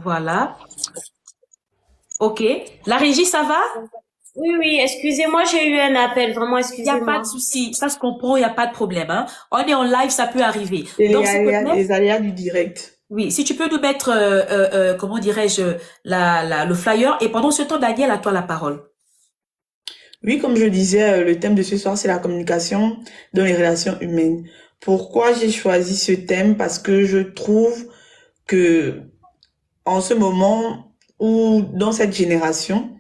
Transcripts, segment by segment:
Voilà. OK. La régie, ça va? Oui, oui, excusez-moi, j'ai eu un appel, vraiment, Il n'y a pas de excusez-moi. souci. Ça se comprend, il n'y a pas de problème, hein. On est en live, ça peut arriver. Et Donc, s'il te plaît, les aléas du direct. oui, si tu peux nous mettre, comment dirais-je, le flyer. Et pendant ce temps, Daniel, à toi la parole. Oui, comme je disais, le thème de ce soir, c'est la communication dans les relations humaines. Pourquoi j'ai choisi ce thème? Parce que je trouve que en ce moment ou dans cette génération,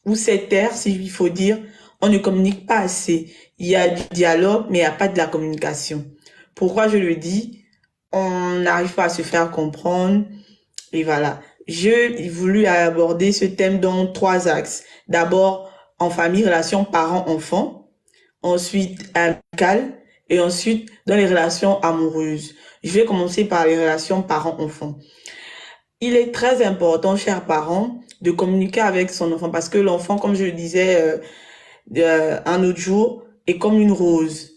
ou cette ère, s'il faut dire, on ne communique pas assez. Il y a du dialogue, mais il n'y a pas de la communication. Pourquoi je le dis? On n'arrive pas à se faire comprendre. Et voilà. J'ai voulu aborder ce thème dans trois axes. D'abord, en famille, relations parents-enfants. Ensuite, amicales. Et ensuite, dans les relations amoureuses. Je vais commencer par les relations parents-enfants. Il est très important, chers parents, de communiquer avec son enfant parce que l'enfant, comme je le disais un autre jour, est comme une rose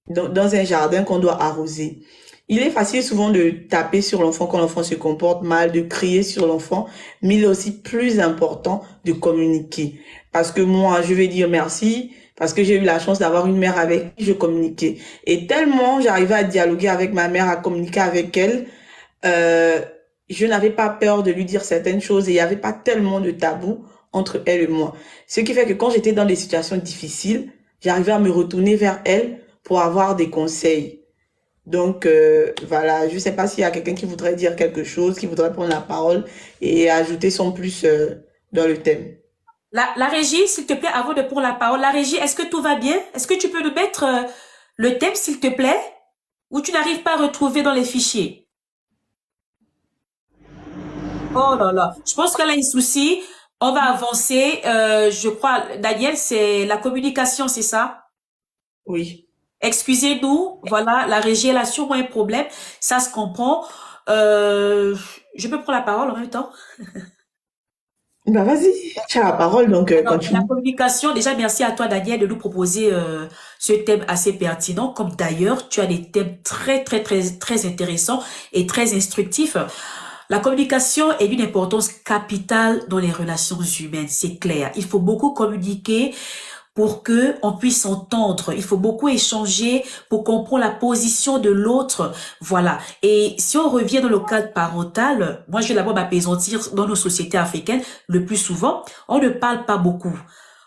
dans un jardin qu'on doit arroser. Il est facile souvent de taper sur l'enfant quand l'enfant se comporte mal, de crier sur l'enfant, mais il est aussi plus important de communiquer. Parce que moi, je vais dire merci, parce que j'ai eu la chance d'avoir une mère avec qui je communiquais. Et tellement j'arrivais à dialoguer avec ma mère, à communiquer avec elle, euh, je n'avais pas peur de lui dire certaines choses et il n'y avait pas tellement de tabou entre elle et moi. Ce qui fait que quand j'étais dans des situations difficiles, j'arrivais à me retourner vers elle pour avoir des conseils. Donc, voilà, je ne sais pas s'il y a quelqu'un qui voudrait dire quelque chose, qui voudrait prendre la parole et ajouter son plus dans le thème. La régie, s'il te plaît, avant de prendre la parole, la régie, est-ce que tout va bien? Est-ce que tu peux nous mettre le thème, s'il te plaît? Ou tu n'arrives pas à retrouver dans les fichiers? Oh là là, je pense qu'elle a un souci. On va avancer. Je crois, Daniel, c'est la communication, c'est ça? Oui. Excusez-nous, voilà, la régie, elle a sûrement un problème. Ça se comprend. Euh, je peux prendre la parole en même temps? Bah vas-y, tu as la parole, donc Alors, la continue. communication, déjà, merci à toi, Daniel, de nous proposer ce thème assez pertinent. Comme d'ailleurs, tu as des thèmes très, très, très, très intéressants et très instructifs. La communication est d'une importance capitale dans les relations humaines, c'est clair. Il faut beaucoup communiquer pour que on puisse s'entendre. Il faut beaucoup échanger pour comprendre la position de l'autre. Voilà. Et si on revient dans le cadre parental, moi je vais d'abord m'apaisantir dans nos sociétés africaines, le plus souvent, on ne parle pas beaucoup.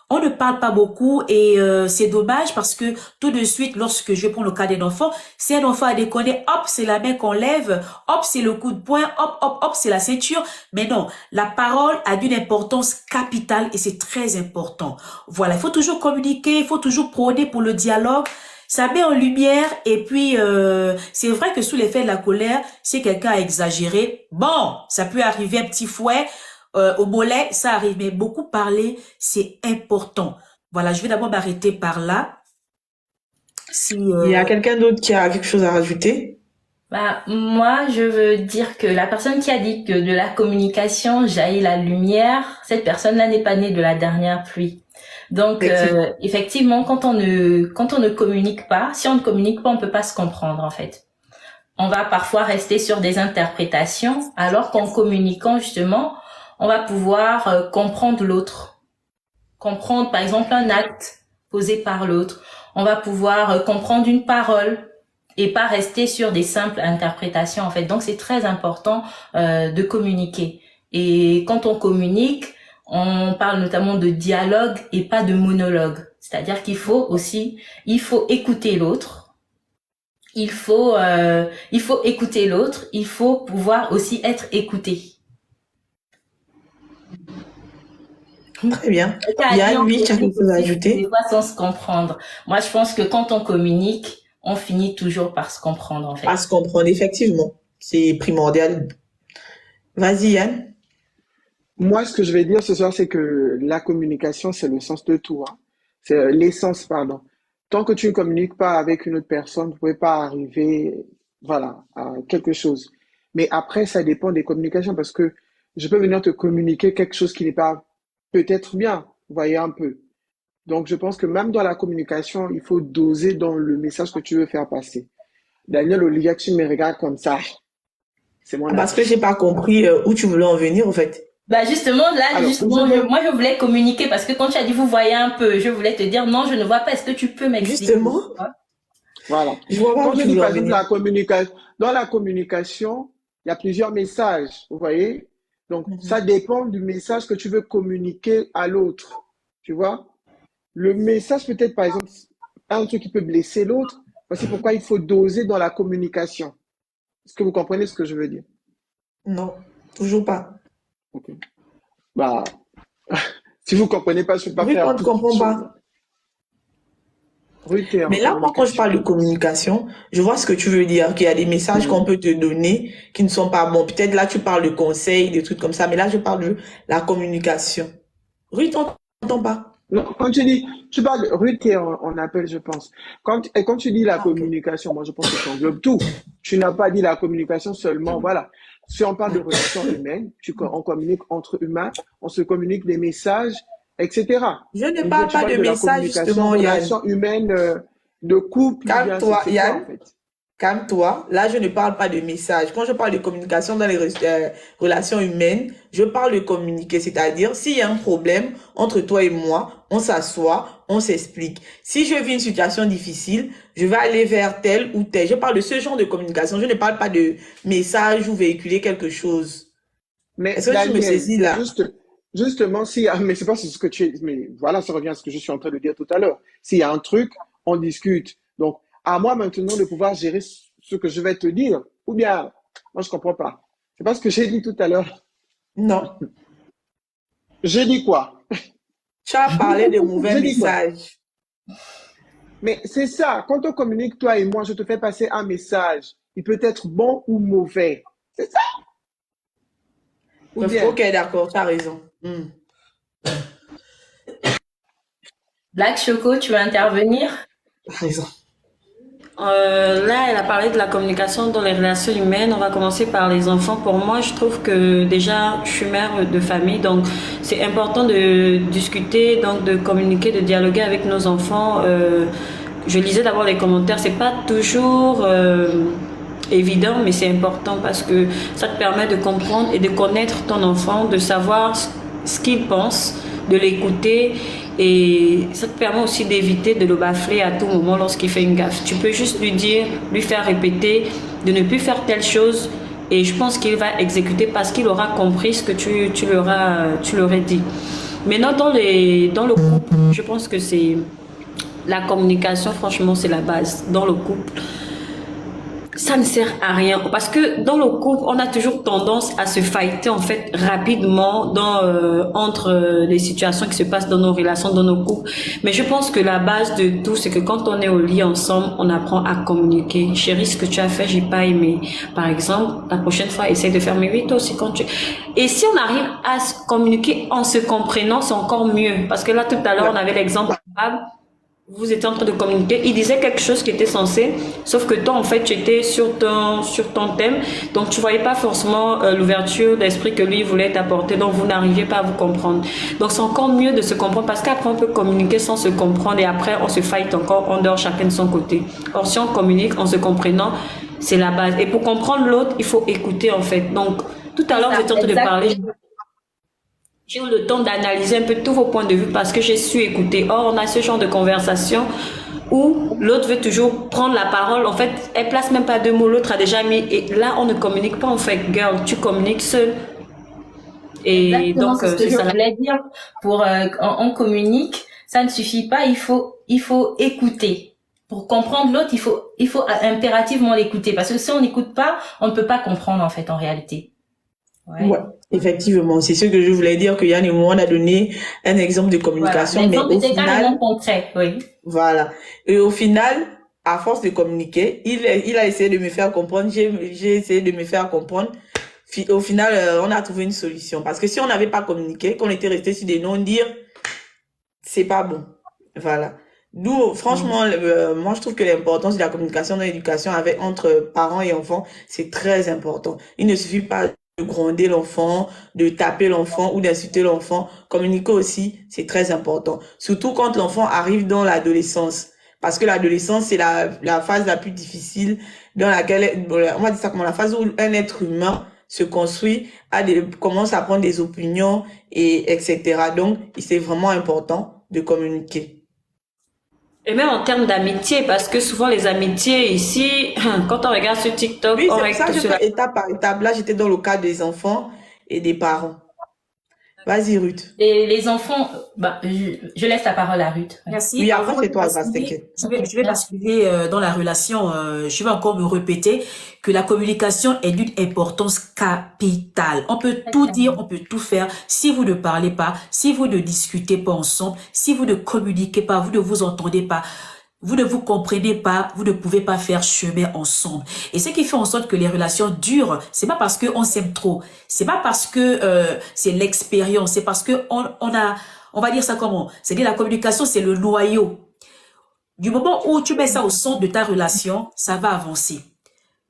On ne parle pas beaucoup et c'est dommage parce que tout de suite, lorsque je prends le cas d'un enfant, si un enfant a déconné, hop, c'est la main qu'on lève, hop, c'est le coup de poing, hop, hop, hop, c'est la ceinture. Mais non, la parole a d'une importance capitale et c'est très important. Voilà, il faut toujours communiquer, il faut toujours prôner pour le dialogue. Ça met en lumière et puis c'est vrai que sous l'effet de la colère, si quelqu'un a exagéré, bon, ça peut arriver un petit fouet au mollet, ça arrive, mais beaucoup parler, c'est important. Voilà, je vais d'abord m'arrêter par là. Si Il y a quelqu'un d'autre qui a quelque chose à rajouter? Bah, moi, je veux dire que la personne qui a dit que de la communication jaillit la lumière, cette personne-là n'est pas née de la dernière pluie. Donc, Effectivement. effectivement, quand on ne communique pas, si on ne communique pas, on peut pas se comprendre, en fait. On va parfois rester sur des interprétations, alors qu'en communiquant, justement, on va pouvoir comprendre l'autre. Comprendre, par exemple, un acte posé par l'autre. On va pouvoir comprendre une parole et pas rester sur des simples interprétations, en fait. Donc, c'est très important de communiquer. Et quand on communique, on parle notamment de dialogue et pas de monologue. C'est-à-dire qu'il faut aussi, il faut écouter l'autre. Il faut écouter l'autre. Il faut pouvoir aussi être écouté. Très bien. C'est-à-dire, Yann, on lui, tu as quelque communique chose à aussi des ajouter? fois sans se comprendre. Moi, je pense que quand on communique, on finit toujours par se comprendre, en À fait. se comprendre, effectivement. C'est primordial. Vas-y, Yann. Moi, ce que je vais dire ce soir, c'est que la communication, c'est le sens de tout, hein. C'est l'essence, pardon. Tant que tu ne communiques pas avec une autre personne, vous ne pouvez pas arriver, voilà, à quelque chose. Mais après, ça dépend des communications parce que je peux venir te communiquer quelque chose qui n'est pas peut-être bien, vous voyez un peu. Donc, je pense que même dans la communication, il faut doser dans le message que tu veux faire passer. Daniel Olivia, tu me regardes comme ça. C'est mon Parce avis. que j'ai pas compris où tu voulais en venir, en fait. Bah justement, là, Alors, moi, je voulais communiquer parce que quand tu as dit vous voyez un peu, je voulais te dire non, je ne vois pas. Est-ce que tu peux m'expliquer? Justement, voilà. je vois pas Quand où je tu dis voulais par en exemple venir. dans la communication, il y a plusieurs messages, vous voyez? Donc, Mhm. ça dépend du message que tu veux communiquer à l'autre, tu vois? Le message peut être, par exemple, un truc qui peut blesser l'autre. Voici pourquoi il faut doser dans la communication. Est-ce que vous comprenez ce que je veux dire? Non, toujours pas. Ok. Bah, si vous comprenez pas, je ne peux pas Oui, on faire ne plus de comprend choses. pas. Ruth est en Mais là, moi, quand je communication. parle de communication, je vois ce que tu veux dire, qu'il y a des messages qu'on peut te donner qui ne sont pas bons. Peut-être là, tu parles de conseils, des trucs comme ça, mais là, je parle de la communication. Oui, t'entends pas. Non, quand tu parles de Ruth est en appel, je pense. Quand tu dis la Ah, ok. communication, moi, je pense que tu englobes tout. Tu n'as pas dit la communication seulement, voilà. Si on parle de relations humaines, on communique entre humains, on se communique des messages, etc. Je ne Ou bien parle tu pas parles de de la message, communication, justement, Yann. relations humaines, de couple, ou bien Calme-toi, c'est quoi en Yann. fait? Calme-toi. Là, je ne parle pas de message. Quand je parle de communication dans les relations humaines, je parle de communiquer. C'est-à-dire, s'il y a un problème entre toi et moi, on s'assoit, on s'explique. Si je vis une situation difficile, je vais aller vers tel ou tel. Je parle de ce genre de communication. Je ne parle pas de message ou véhiculer quelque chose. Mais Est-ce que tu me Daniel, saisis là? justement, mais c'est pas ce que mais voilà, ça revient à ce que je suis en train de dire tout à l'heure. S'il y a un truc, on discute. Donc, à moi maintenant de pouvoir gérer ce que je vais te dire. Ou bien, moi je comprends pas. C'est pas ce que j'ai dit tout à l'heure. Non. J'ai dit quoi? Tu as parlé de mauvais J'ai dit quoi? messages. Mais c'est ça. Quand on communique, toi et moi, je te fais passer un message. Il peut être bon ou mauvais. C'est ça. Ou Ok, bien, d'accord, tu as raison. Black Choco, tu veux intervenir? Tu as raison. Là, elle a parlé de la communication dans les relations humaines. On va commencer par les enfants. Pour moi, je trouve que déjà, je suis mère de famille, donc c'est important de discuter, donc de communiquer, de dialoguer avec nos enfants. Je lisais d'abord les commentaires. C'est pas toujours évident, mais c'est important parce que ça te permet de comprendre et de connaître ton enfant, de savoir ce qu'il pense, de l'écouter, et ça te permet aussi d'éviter de le bafler à tout moment lorsqu'il fait une gaffe. Tu peux juste lui dire, lui faire répéter de ne plus faire telle chose, et je pense qu'il va exécuter parce qu'il aura compris ce que tu leur aurais dit. Maintenant, dans le couple, je pense que c'est la communication, franchement, c'est la base. Dans le couple, ça ne sert à rien parce que dans le couple, on a toujours tendance à se fighter en fait rapidement entre les situations qui se passent dans nos relations, dans nos couples. Mais je pense que la base de tout, c'est que quand on est au lit ensemble, on apprend à communiquer. Chérie, ce que tu as fait, j'ai pas aimé. Par exemple, la prochaine fois, essaye de faire mais oui, toi aussi quand tu... Et si on arrive à se communiquer en se comprenant, c'est encore mieux. Parce que là, tout à l'heure, ouais. on avait l'exemple de Fab. Vous étiez en train de communiquer, il disait quelque chose qui était censé, sauf que toi, en fait, tu étais sur ton thème, donc tu voyais pas forcément l'ouverture d'esprit que lui voulait t'apporter, donc vous n'arriviez pas à vous comprendre. Donc c'est encore mieux de se comprendre, parce qu'après, on peut communiquer sans se comprendre, et après, on se fight encore, on dort chacun de son côté. Or, si on communique en se comprenant, c'est la base. Et pour comprendre l'autre, il faut écouter, en fait. Donc, tout à l'heure, vous étiez en train de parler... J'ai eu le temps d'analyser un peu tous vos points de vue parce que j'ai su écouter. Or, on a ce genre de conversation où l'autre veut toujours prendre la parole. En fait, elle place même pas deux mots, l'autre a déjà mis. Et là, on ne communique pas en fait. Girl, tu communiques seul. Et Exactement, donc, c'est ce que c'est je ça. voulais dire. On communique, ça ne suffit pas. Il faut écouter. Pour comprendre l'autre, il faut impérativement l'écouter. Parce que si on n'écoute pas, on ne peut pas comprendre en fait en réalité. Ouais, effectivement, c'est ce que je voulais dire, que Yann et moi, on a donné un exemple de communication, Voilà. mais au L'exemple était carrément final, concret, oui. voilà. Et au final, à force de communiquer, il a essayé de me faire comprendre, j'ai essayé de me faire comprendre. Au final, on a trouvé une solution. Parce que si on n'avait pas communiqué, qu'on était resté sur des non-dires, c'est pas bon. Voilà. D'où, franchement, moi, je trouve que l'importance de la communication dans l'éducation entre parents et enfants, c'est très important. Il ne suffit pas de gronder l'enfant, de taper l'enfant ou d'insulter l'enfant. Communiquer aussi, c'est très important. Surtout quand l'enfant arrive dans l'adolescence. Parce que l'adolescence, c'est la phase la plus difficile dans laquelle, on va dire ça comme la phase où un être humain se construit, commence à prendre des opinions, et etc. Donc, c'est vraiment important de communiquer. Et même en termes d'amitié, parce que souvent les amitiés ici, quand on regarde sur TikTok, Oui, on c'est pour ça regarde que je sur la... fais étape par étape. Là, j'étais dans le cas des enfants et des parents. Vas-y, Ruth. Les enfants, je laisse la parole à Ruth. Ouais. Merci. Oui, Avant après, c'est de toi, Grace, basculer, t'inquiète. je vais Merci. basculer dans la relation. Je vais encore me répéter que la communication est d'une importance capitale. On peut tout dire, on peut tout faire. Si vous ne parlez pas, si vous ne discutez pas ensemble, si vous ne communiquez pas, vous ne vous entendez pas, vous ne vous comprenez pas, vous ne pouvez pas faire chemin ensemble. Et ce qui fait en sorte que les relations durent, c'est pas parce que on s'aime trop, c'est pas parce que c'est l'expérience, c'est parce que on va dire ça comment? C'est-à-dire la communication, c'est le noyau. Du moment où tu mets ça au centre de ta relation, ça va avancer.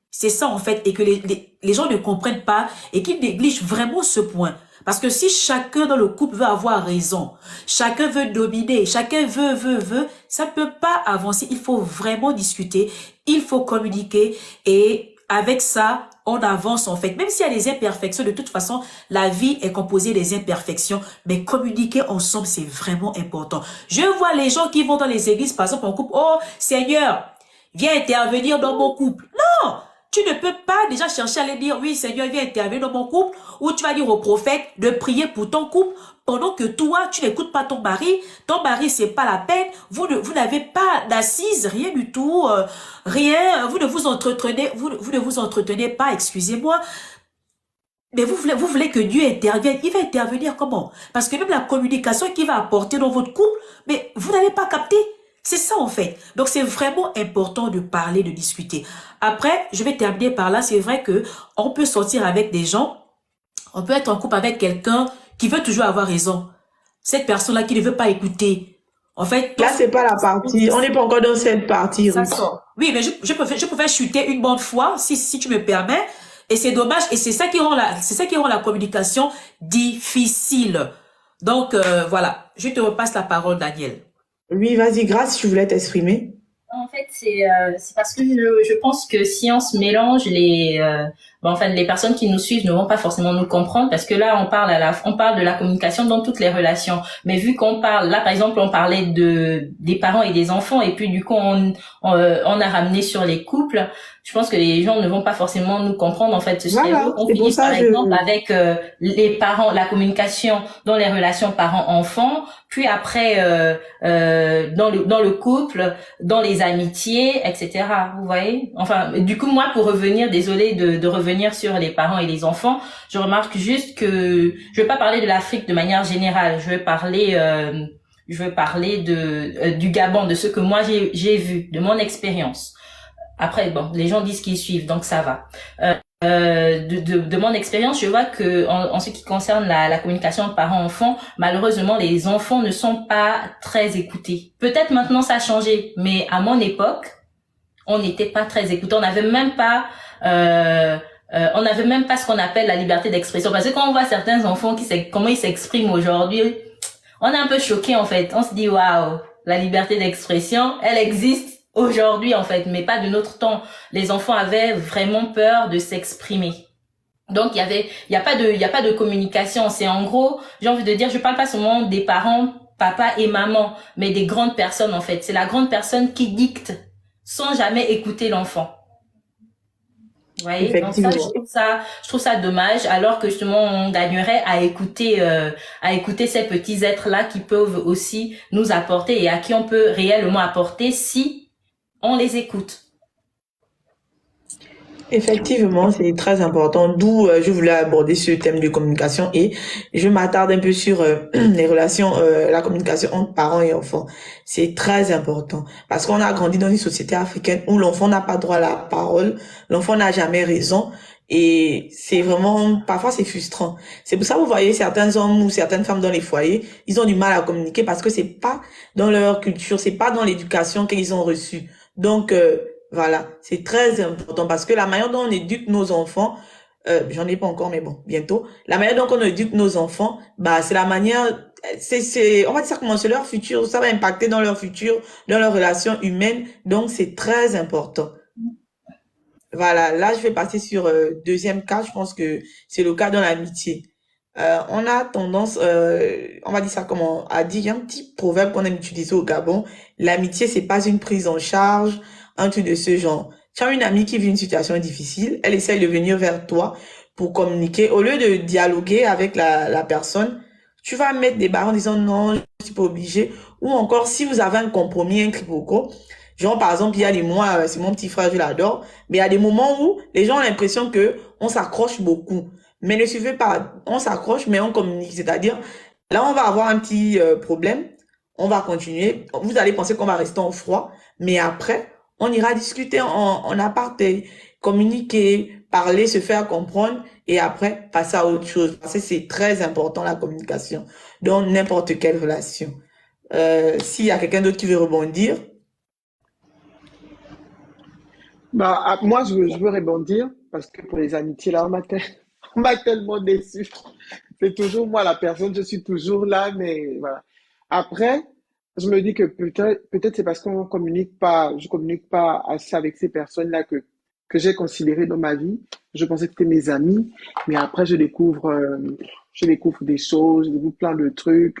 C'est ça en fait, et que les gens ne comprennent pas et qu'ils négligent vraiment ce point. Parce que si chacun dans le couple veut avoir raison, chacun veut dominer, chacun veut, ça ne peut pas avancer. Il faut vraiment discuter, il faut communiquer et avec ça, on avance en fait. Même s'il y a des imperfections, de toute façon, la vie est composée des imperfections, mais communiquer ensemble, c'est vraiment important. Je vois les gens qui vont dans les églises, par exemple, en couple, oh Seigneur, viens intervenir dans mon couple. Non! Tu ne peux pas déjà chercher à aller dire, oui, Seigneur, viens intervenir dans mon couple, ou tu vas dire au prophète de prier pour ton couple, pendant que toi, tu n'écoutes pas ton mari, c'est pas la peine, vous n'avez pas d'assise, rien du tout, rien, vous ne vous entretenez pas, excusez-moi, mais vous voulez que Dieu intervienne, il va intervenir comment? Parce que même la communication qu'il va apporter dans votre couple, mais vous n'allez pas capter. C'est ça en fait. Donc c'est vraiment important de parler, de discuter. Après, je vais terminer par là. C'est vrai que on peut sortir avec des gens, on peut être en couple avec quelqu'un qui veut toujours avoir raison. Cette personne-là qui ne veut pas écouter. En fait, Là, c'est pas la partie. On n'est pas encore dans cette partie, ça Ruth. sort. Oui, mais je pouvais chuter une bonne fois, si tu me permets. Et c'est dommage. Et c'est ça qui rend la communication difficile. Donc, voilà. Je te repasse la parole, Daniel. Oui, vas-y, Grace, tu voulais t'exprimer. En fait, c'est parce que je pense que si on se mélange, les personnes qui nous suivent ne vont pas forcément nous comprendre parce que là, on parle de la communication dans toutes les relations. Mais vu qu'on parle, là, par exemple, on parlait des parents et des enfants et puis du coup, on a ramené sur les couples. Je pense que les gens ne vont pas forcément nous comprendre. En fait, ce serait Voilà, mieux qu'on c'est pour finisse ça par exemple avec les parents, la communication dans les relations parents-enfants, puis après dans le couple, dans les amitiés, etc. Vous voyez? Enfin, du coup, moi, pour revenir, désolée de revenir sur les parents et les enfants, je remarque juste que je vais pas parler de l'Afrique de manière générale. Je vais parler du Gabon, de ce que moi j'ai vu, de mon expérience. Après, bon, les gens disent qu'ils suivent, donc ça va. De mon expérience, je vois que en ce qui concerne la communication parents-enfants, malheureusement, les enfants ne sont pas très écoutés. Peut-être maintenant ça a changé, mais à mon époque, on n'était pas très écoutés. On n'avait même pas ce qu'on appelle la liberté d'expression. Parce que quand on voit certains enfants comment ils s'expriment aujourd'hui, on est un peu choqué en fait. On se dit waouh, la liberté d'expression, elle existe aujourd'hui en fait, mais pas de notre temps. Les enfants avaient vraiment peur de s'exprimer. Donc il y a pas de communication. C'est en gros, j'ai envie de dire, je parle pas seulement des parents, papa et maman, mais des grandes personnes en fait. C'est la grande personne qui dicte sans jamais écouter l'enfant. Vous voyez, donc ça, je trouve ça dommage, alors que justement on gagnerait à écouter ces petits êtres là qui peuvent aussi nous apporter et à qui on peut réellement apporter si on les écoute. Effectivement, c'est très important, d'où je voulais aborder ce thème de communication et je m'attarde un peu sur les relations, la communication entre parents et enfants. C'est très important parce qu'on a grandi dans une société africaine où l'enfant n'a pas droit à la parole, l'enfant n'a jamais raison et c'est vraiment, parfois c'est frustrant. C'est pour ça que vous voyez certains hommes ou certaines femmes dans les foyers, ils ont du mal à communiquer parce que c'est pas dans leur culture, c'est pas dans l'éducation qu'ils ont reçue. Donc, voilà, c'est très important parce que la manière dont on éduque nos enfants, j'en ai pas encore, mais bon, bientôt. La manière dont on éduque nos enfants, bah, c'est la manière, on va dire ça comment, c'est leur futur, ça va impacter dans leur futur, dans leurs relations humaines. Donc, c'est très important. Voilà, là, je vais passer sur deuxième cas. Je pense que c'est le cas dans l'amitié. On a tendance, on va dire ça comment, à dire, il y a un petit proverbe qu'on aime utiliser au Gabon. L'amitié, c'est pas une prise en charge, un truc de ce genre. Tu as une amie qui vit une situation difficile, elle essaye de venir vers toi pour communiquer. Au lieu de dialoguer avec la personne, tu vas mettre des barres en disant non, je suis pas obligé. Ou encore, si vous avez un compromis, un quiproquo, genre par exemple, il y a des mois, c'est mon petit frère, je l'adore, mais il y a des moments où les gens ont l'impression que on s'accroche beaucoup. Mais ne suivez pas, on s'accroche, mais on communique. C'est-à-dire, là, on va avoir un petit problème, on va continuer. Vous allez penser qu'on va rester en froid, mais après, on ira discuter en aparté, communiquer, parler, se faire comprendre, et après, passer à autre chose. Parce que c'est très important, la communication, dans n'importe quelle relation. S'il y a quelqu'un d'autre qui veut rebondir, Bah, moi, je veux rebondir parce que pour les amitiés, là, on m'a tellement déçu. C'est toujours moi la personne, je suis toujours là, mais voilà. Après, je me dis que peut-être c'est parce qu'on communique pas, je communique pas assez avec ces personnes-là que j'ai considérées dans ma vie. Je pensais que c'était mes amis, mais après, je découvre des choses, je découvre plein de trucs.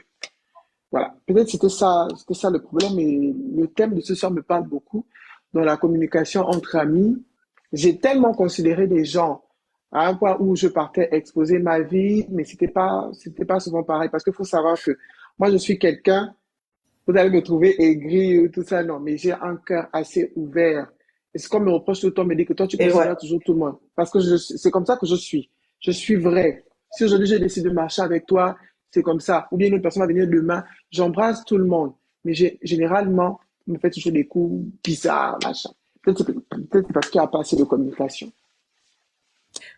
Voilà. Peut-être c'était ça le problème, et le thème de ce soir me parle beaucoup. Dans la communication entre amis, j'ai tellement considéré des gens à un point où je partais exposer ma vie, mais c'était pas souvent pareil. Parce qu'il faut savoir que moi, je suis quelqu'un, vous allez me trouver aigri ou tout ça, non, mais j'ai un cœur assez ouvert. Et ce qu'on me reproche tout le temps, me dit que toi, tu et voilà. considères toujours tout le monde. Parce que c'est comme ça que je suis. Je suis vrai. Si aujourd'hui, je décide de marcher avec toi, c'est comme ça. Ou bien une autre personne va venir demain, j'embrasse tout le monde. Mais généralement, on me fait toujours des coups bizarres, machin. Peut-être parce qu'il n'y a pas assez de communication.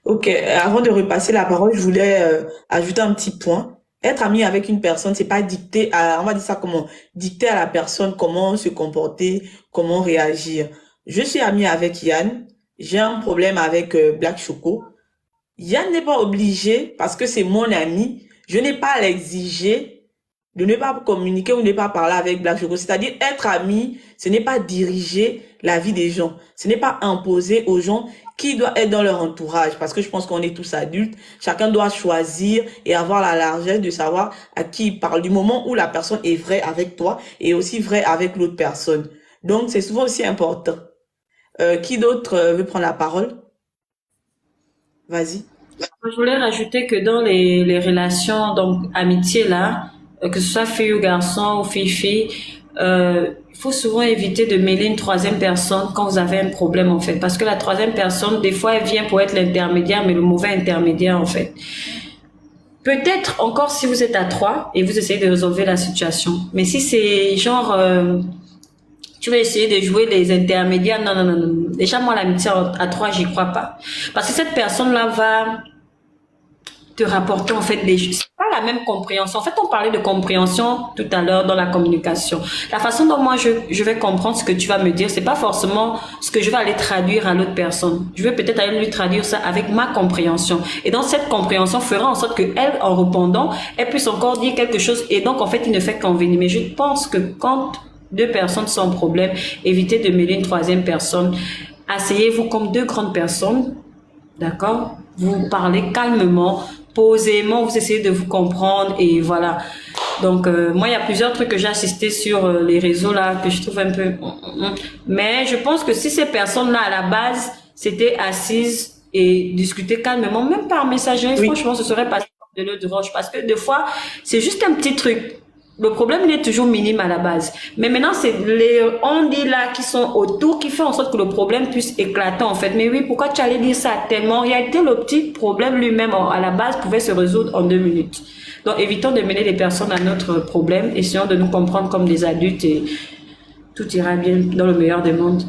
Ok, avant de repasser la parole, je voulais ajouter un petit point. Être ami avec une personne, c'est pas dicter à, on va dire ça comment, dicter à la personne comment se comporter, comment réagir. Je suis ami avec Yann, j'ai un problème avec Black Choco. Yann n'est pas obligé, parce que c'est mon ami, je n'ai pas à l'exiger de ne pas communiquer ou ne pas parler avec Black Choco. C'est-à-dire, être ami, ce n'est pas diriger la vie des gens. Ce n'est pas imposer aux gens qui doit être dans leur entourage. Parce que je pense qu'on est tous adultes. Chacun doit choisir et avoir la largesse de savoir à qui il parle. Du moment où la personne est vraie avec toi et aussi vraie avec l'autre personne. Donc, c'est souvent aussi important. Qui d'autre veut prendre la parole? Vas-y. Je voulais rajouter que dans les relations, donc amitié là, que ce soit fille ou garçon ou fille-fille, il faut souvent éviter de mêler une troisième personne quand vous avez un problème en fait. Parce que la troisième personne, des fois, elle vient pour être l'intermédiaire, mais le mauvais intermédiaire en fait. Peut-être encore si vous êtes à trois et vous essayez de résolver la situation. Mais si c'est genre, tu vas essayer de jouer les intermédiaires, non, non, non, non. Déjà, moi, l'amitié à trois, j'y crois pas. Parce que cette personne-là va te rapporter en fait des choses. C'est pas la même compréhension. En fait, on parlait de compréhension tout à l'heure dans la communication. La façon dont moi je vais comprendre ce que tu vas me dire, c'est pas forcément ce que je vais aller traduire à l'autre personne. Je vais peut-être aller lui traduire ça avec ma compréhension. Et donc cette compréhension fera en sorte que elle, en répondant, elle puisse encore dire quelque chose. Et donc en fait, il ne fait qu'envenir. Mais je pense que quand deux personnes sont en problème, évitez de mêler une troisième personne. Asseyez-vous comme deux grandes personnes. D'accord? Vous parlez calmement, posément, vous essayez de vous comprendre et voilà. Donc, moi, il y a plusieurs trucs que j'ai assisté sur les réseaux là que je trouve un peu... Mais je pense que si ces personnes-là, à la base, s'étaient assises et discutaient calmement, même par messagerie, Oui. franchement, ce serait passé de l'eau de roche. Parce que des fois, c'est juste un petit truc. Le problème, il est toujours minime à la base. Mais maintenant, c'est les on-dit là qui sont autour qui font en sorte que le problème puisse éclater en fait. Mais oui, pourquoi tu allais dire ça tellement? En réalité, le petit problème lui-même à la base pouvait se résoudre en 2 minutes. Donc, évitons de mêler les personnes à notre problème. Essayons de nous comprendre comme des adultes et tout ira bien dans le meilleur des mondes.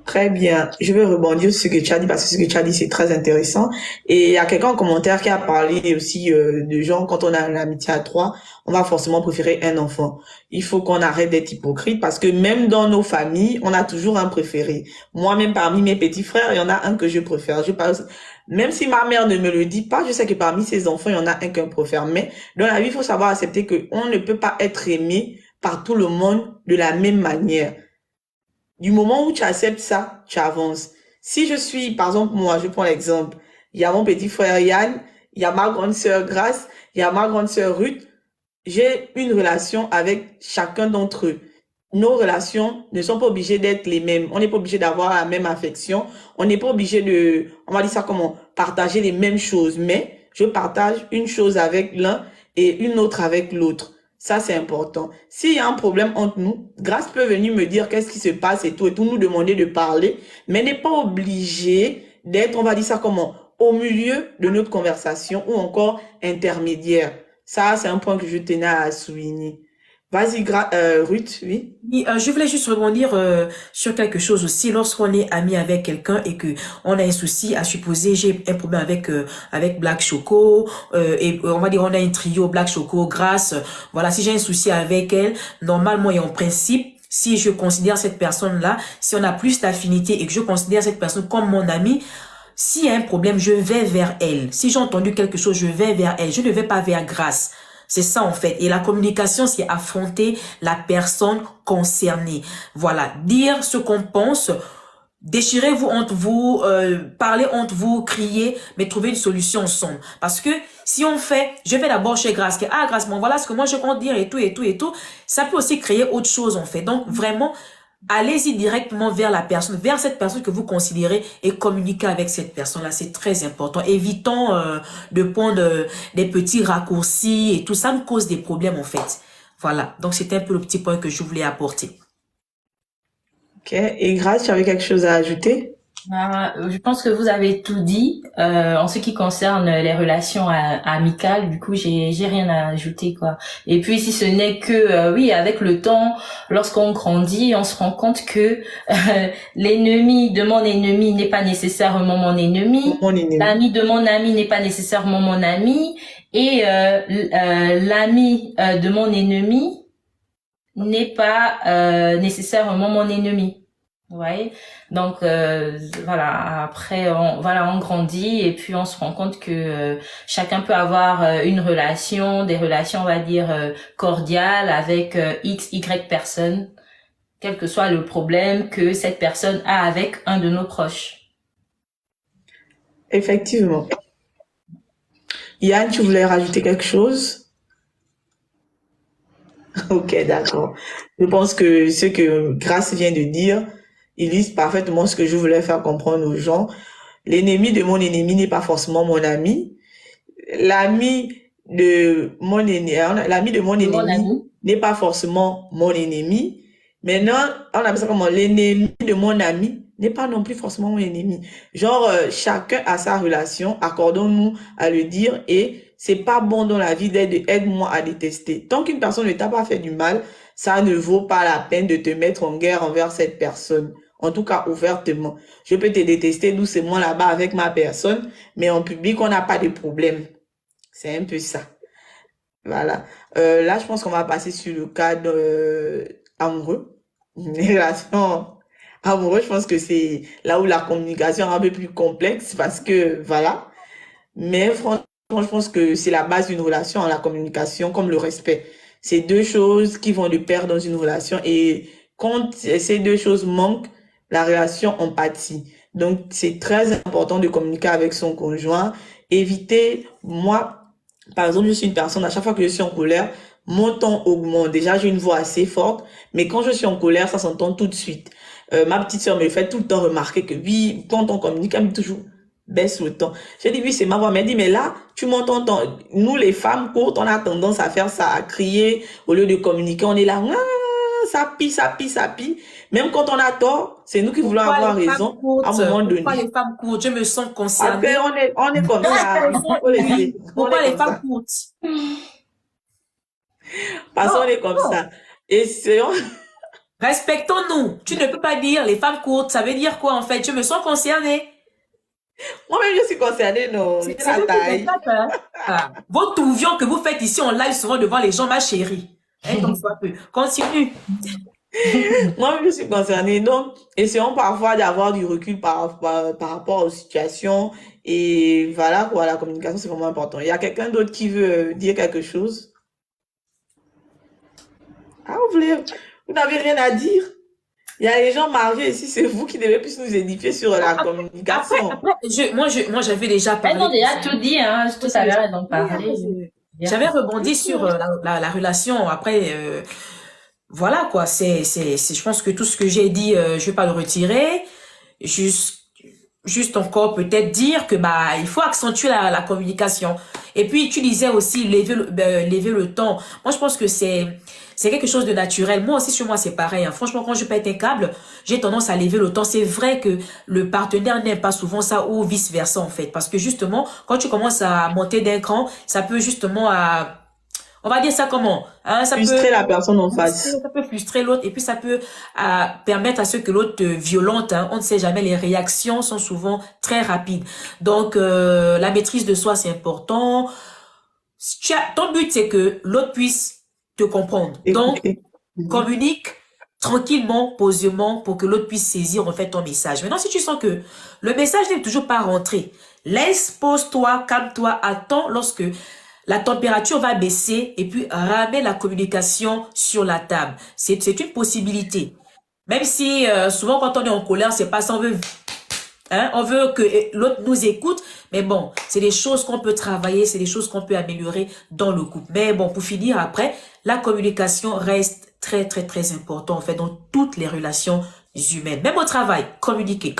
Très bien. Je vais rebondir sur ce que tu as dit parce que ce que tu as dit, c'est très intéressant. Et il y a quelqu'un en commentaire qui a parlé aussi de gens, quand on a une amitié à trois, on va forcément préférer un enfant. Il faut qu'on arrête d'être hypocrite parce que même dans nos familles, on a toujours un préféré. Moi-même, parmi mes petits frères, il y en a un que je préfère. Même si ma mère ne me le dit pas, je sais que parmi ses enfants, il y en a un qu'un préfère. Mais dans la vie, il faut savoir accepter qu'on ne peut pas être aimé par tout le monde de la même manière. Du moment où tu acceptes ça, tu avances. Si je suis, par exemple, moi, je prends l'exemple, il y a mon petit frère Yann, il y a ma grande sœur Grace, il y a ma grande sœur Ruth, j'ai une relation avec chacun d'entre eux. Nos relations ne sont pas obligées d'être les mêmes. On n'est pas obligé d'avoir la même affection. On n'est pas obligé de, on va dire ça comment, partager les mêmes choses. Mais je partage une chose avec l'un et une autre avec l'autre. Ça, c'est important. S'il y a un problème entre nous, Grâce peut venir me dire qu'est-ce qui se passe et tout, nous demander de parler, mais n'est pas obligé d'être, on va dire ça comment, au milieu de notre conversation ou encore intermédiaire. Ça, c'est un point que je tenais à souligner. Vas-y, Ruth, oui. Oui, je voulais juste rebondir sur quelque chose aussi. Lorsqu'on est ami avec quelqu'un et que on a un souci, à supposer j'ai un problème avec Black Choco et on va dire on a un trio Black Choco, Grace. Voilà, si j'ai un souci avec elle, normalement et en principe, si je considère cette personne-là, si on a plus d'affinité et que je considère cette personne comme mon ami, s'il y a un problème, je vais vers elle. Si j'ai entendu quelque chose, je vais vers elle. Je ne vais pas vers Grace. C'est ça en fait. Et la communication, c'est affronter la personne concernée. Voilà, dire ce qu'on pense, déchirez-vous entre vous, parlez entre vous, criez, mais trouvez une solution ensemble. Parce que si on fait, je vais d'abord chez Grace, que, ah Grace, bon voilà ce que moi je compte dire et tout et tout et tout, ça peut aussi créer autre chose en fait. Donc vraiment, allez-y directement vers la personne, vers cette personne que vous considérez et communiquez avec cette personne-là. C'est très important. Évitons de prendre des petits raccourcis et tout ça me cause des problèmes en fait. Voilà. Donc c'était un peu le petit point que je voulais apporter. Ok. Et Grace, tu avais quelque chose à ajouter? Je pense que vous avez tout dit en ce qui concerne les relations amicales. Du coup, j'ai rien à ajouter quoi. Et puis, si ce n'est que oui, avec le temps, lorsqu'on grandit, on se rend compte que l'ennemi de mon ennemi n'est pas nécessairement mon ennemi. Mon ennemi. L'ami de mon ami n'est pas nécessairement mon ami, et l'ami de mon ennemi n'est pas nécessairement mon ennemi. Vous voyez, donc voilà, après on grandit et puis on se rend compte que chacun peut avoir des relations on va dire cordiales avec X, Y personnes, quel que soit le problème que cette personne a avec un de nos proches. Effectivement. Yann, tu voulais rajouter quelque chose? Ok, d'accord. Je pense que ce que Grace vient de dire illustre parfaitement ce que je voulais faire comprendre aux gens. L'ennemi de mon ennemi n'est pas forcément mon ami. L'ami de mon ennemi n'est pas forcément mon ennemi. Maintenant, on appelle ça comment? L'ennemi de mon ami n'est pas non plus forcément mon ennemi. Genre, chacun a sa relation, accordons-nous à le dire, et c'est pas bon dans la vie d'être aide-moi à détester. Tant qu'une personne ne t'a pas fait du mal, ça ne vaut pas la peine de te mettre en guerre envers cette personne. En tout cas, ouvertement. Je peux te détester doucement là-bas avec ma personne, mais en public, on n'a pas de problème. C'est un peu ça. Voilà. Là, je pense qu'on va passer sur le cadre amoureux. Les relations amoureuses, je pense que c'est là où la communication est un peu plus complexe parce que, voilà. Mais franchement, je pense que c'est la base d'une relation, la communication, comme le respect. C'est deux choses qui vont de pair dans une relation et quand ces deux choses manquent, la relation en pâtit. Donc, c'est très important de communiquer avec son conjoint. Éviter, moi, par exemple, je suis une personne, à chaque fois que je suis en colère, mon ton augmente. Déjà, j'ai une voix assez forte, mais quand je suis en colère, ça s'entend tout de suite. Ma petite sœur me le fait tout le temps remarquer que oui, quand on communique, elle me dit toujours baisse le ton. J'ai dit oui, c'est ma voix. Mais elle dit, mais là, tu m'entends, nous les femmes courtes, on a tendance à faire ça, à crier au lieu de communiquer. On est là, ça pue, ça pue, ça pue. Même quand on a tort, c'est nous qui voulons avoir raison à un moment donné. Pourquoi les femmes courtes? Je me sens concernée. Après, on est comme ça. Pourquoi les femmes courtes? Parce qu'on est comme ça. Et c'est... Respectons-nous. Tu ne peux pas dire les femmes courtes. Ça veut dire quoi en fait? Je me sens concernée. Moi-même, je suis concernée, non. C'est la taille. Vos touvions que vous faites ici en live seront devant les gens, ma chérie. Donc, continue. Moi-même, je suis concernée. Donc, essayons parfois d'avoir du recul par rapport aux situations. Et voilà, quoi, la communication, c'est vraiment important. Il y a quelqu'un d'autre qui veut dire quelque chose? Ah, vous n'avez rien à dire? Il y a les gens mariés ici, c'est vous qui devez plus nous édifier sur la communication. Moi, j'avais déjà Elles parlé ont déjà tout dit, hein. Tout à l'heure, elles ont Oui, après, parlé. j'avais rebondi sur la relation. Après, voilà quoi. Je pense que tout ce que j'ai dit, je vais pas le retirer. Juste, juste encore peut-être dire que bah il faut accentuer la communication. Et puis tu disais aussi lever le ton. Moi, je pense que c'est quelque chose de naturel. Moi aussi, sur moi, c'est pareil, hein. Franchement, quand je pète un câble, j'ai tendance à lever le ton. C'est vrai que le partenaire n'aime pas souvent ça ou vice-versa, en fait. Parce que justement, quand tu commences à monter d'un cran, ça peut justement on va dire ça comment, hein, Frustrer la personne en face. ça peut frustrer l'autre et puis ça peut permettre à ce que l'autre te violente, hein. On ne sait jamais, les réactions sont souvent très rapides. Donc, la maîtrise de soi, c'est important. Ton but, c'est que l'autre puisse te comprendre. Donc, Écoutez. communique tranquillement, posément, pour que l'autre puisse saisir en fait ton message. Maintenant, si tu sens que le message n'est toujours pas rentré, laisse, pose-toi, calme-toi, attends lorsque la température va baisser et puis ramène la communication sur la table. C'est une possibilité. Même si souvent quand on est en colère, c'est pas ça, on veut que l'autre nous écoute, mais bon, c'est des choses qu'on peut travailler, c'est des choses qu'on peut améliorer dans le couple. Mais bon, pour finir après, la communication reste très, très, très important en fait dans toutes les relations humaines. Même au travail, communiquer.